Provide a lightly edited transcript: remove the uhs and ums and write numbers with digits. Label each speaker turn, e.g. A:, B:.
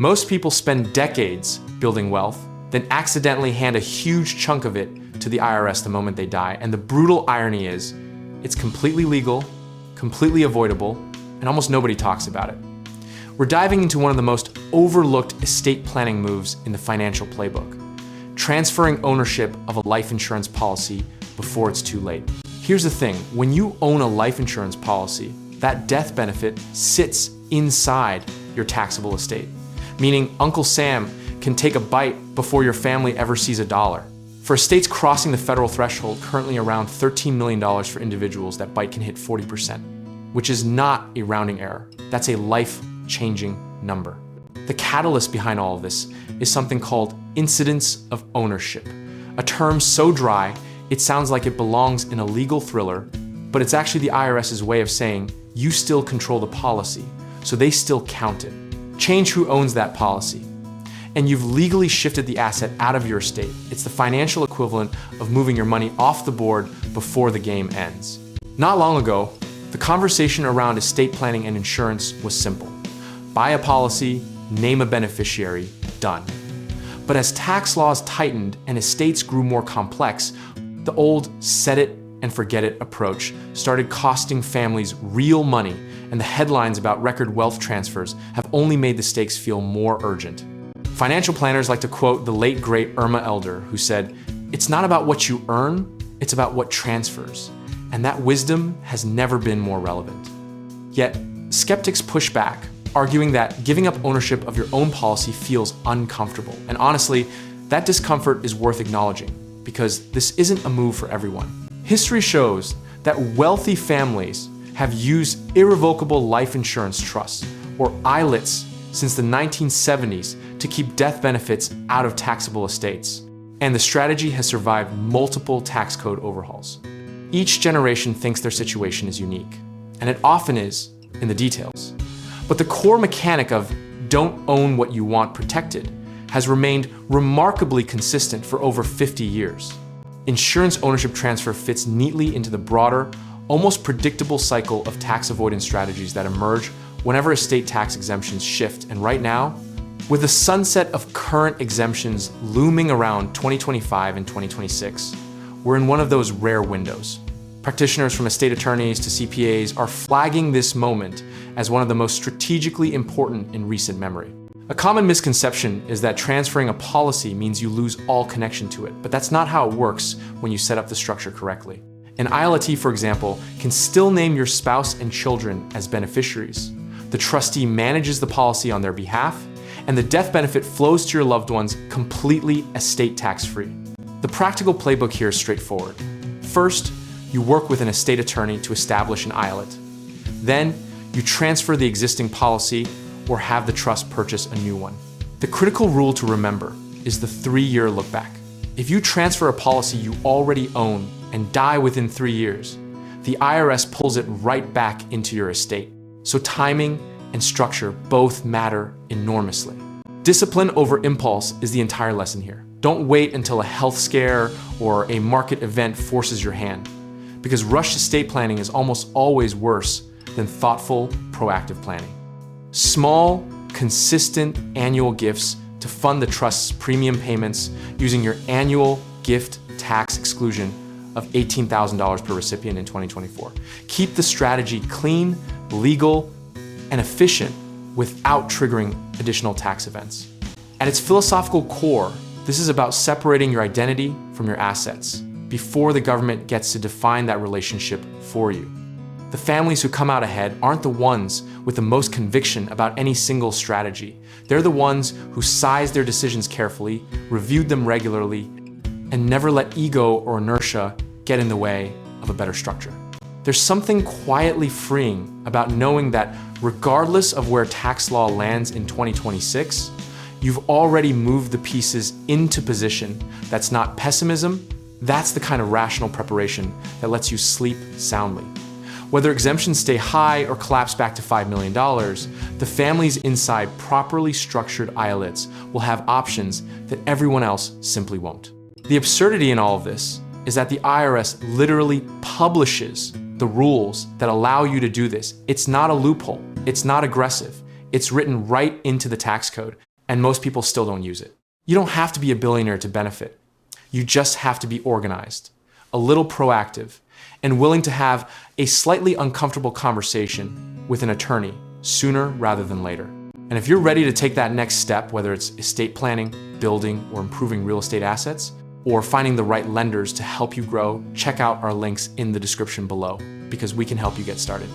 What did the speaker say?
A: Most people spend decades building wealth, then accidentally hand a huge chunk of it to the IRS the moment they die. And the brutal irony is, it's completely legal, completely avoidable, and almost nobody talks about it. We're diving into one of the most overlooked estate planning moves in the financial playbook: transferring ownership of a life insurance policy before it's too late. Here's the thing, when you own a life insurance policy, that death benefit sits inside your taxable estate, meaning Uncle Sam can take a bite before your family ever sees a dollar. For estates crossing the federal threshold, currently around $13 million for individuals, that bite can hit 40%, which is not a rounding error. That's a life-changing number. The catalyst behind all of this is something called incidence of ownership, a term so dry it sounds like it belongs in a legal thriller, but it's actually the IRS's way of saying you still control the policy, so they still count it. Change who owns that policy, and you've legally shifted the asset out of your estate. It's the financial equivalent of moving your money off the board before the game ends. Not long ago, the conversation around estate planning and insurance was simple. Buy a policy, name a beneficiary, done. But as tax laws tightened and estates grew more complex, the old set it and forget it approach started costing families real money, and the headlines about record wealth transfers have only made the stakes feel more urgent. Financial planners like to quote the late great Irma Elder, who said, "It's not about what you earn, it's about what transfers." And that wisdom has never been more relevant. Yet, skeptics push back, arguing that giving up ownership of your own policy feels uncomfortable. And honestly, that discomfort is worth acknowledging, because this isn't a move for everyone. History shows that wealthy families have used irrevocable life insurance trusts, or ILITs, since the 1970s to keep death benefits out of taxable estates. And the strategy has survived multiple tax code overhauls. Each generation thinks their situation is unique, and it often is in the details. But the core mechanic of don't own what you want protected has remained remarkably consistent for over 50 years. Insurance ownership transfer fits neatly into the broader, almost predictable cycle of tax avoidance strategies that emerge whenever estate tax exemptions shift. And right now, with the sunset of current exemptions looming around 2025 and 2026, we're in one of those rare windows. Practitioners from estate attorneys to CPAs are flagging this moment as one of the most strategically important in recent memory. A common misconception is that transferring a policy means you lose all connection to it, but that's not how it works when you set up the structure correctly. An ILT, for example, can still name your spouse and children as beneficiaries. The trustee manages the policy on their behalf, and the death benefit flows to your loved ones completely estate tax-free. The practical playbook here is straightforward. First, you work with an estate attorney to establish an ILT. Then, you transfer the existing policy or have the trust purchase a new one. The critical rule to remember is the 3-year look back. If you transfer a policy you already own and die within 3 years, the IRS pulls it right back into your estate. So timing and structure both matter enormously. Discipline over impulse is the entire lesson here. Don't wait until a health scare or a market event forces your hand, because rushed estate planning is almost always worse than thoughtful, proactive planning. Small, consistent annual gifts to fund the trust's premium payments using your annual gift tax exclusion of $18,000 per recipient in 2024. Keep the strategy clean, legal, and efficient without triggering additional tax events. At its philosophical core, this is about separating your identity from your assets before the government gets to define that relationship for you. The families who come out ahead aren't the ones with the most conviction about any single strategy. They're the ones who sized their decisions carefully, reviewed them regularly, and never let ego or inertia get in the way of a better structure. There's something quietly freeing about knowing that regardless of where tax law lands in 2026, you've already moved the pieces into position. That's not pessimism, that's the kind of rational preparation that lets you sleep soundly. Whether exemptions stay high or collapse back to $5 million, the families inside properly structured ILITs will have options that everyone else simply won't. The absurdity in all of this is that the IRS literally publishes the rules that allow you to do this. It's not a loophole. It's not aggressive. It's written right into the tax code. and most people still don't use it. You don't have to be a billionaire to benefit. You just have to be organized, a little proactive, and willing to have a slightly uncomfortable conversation with an attorney sooner rather than later. And if you're ready to take that next step, whether it's estate planning, building, or improving real estate assets, or finding the right lenders to help you grow, check out our links in the description below, because we can help you get started.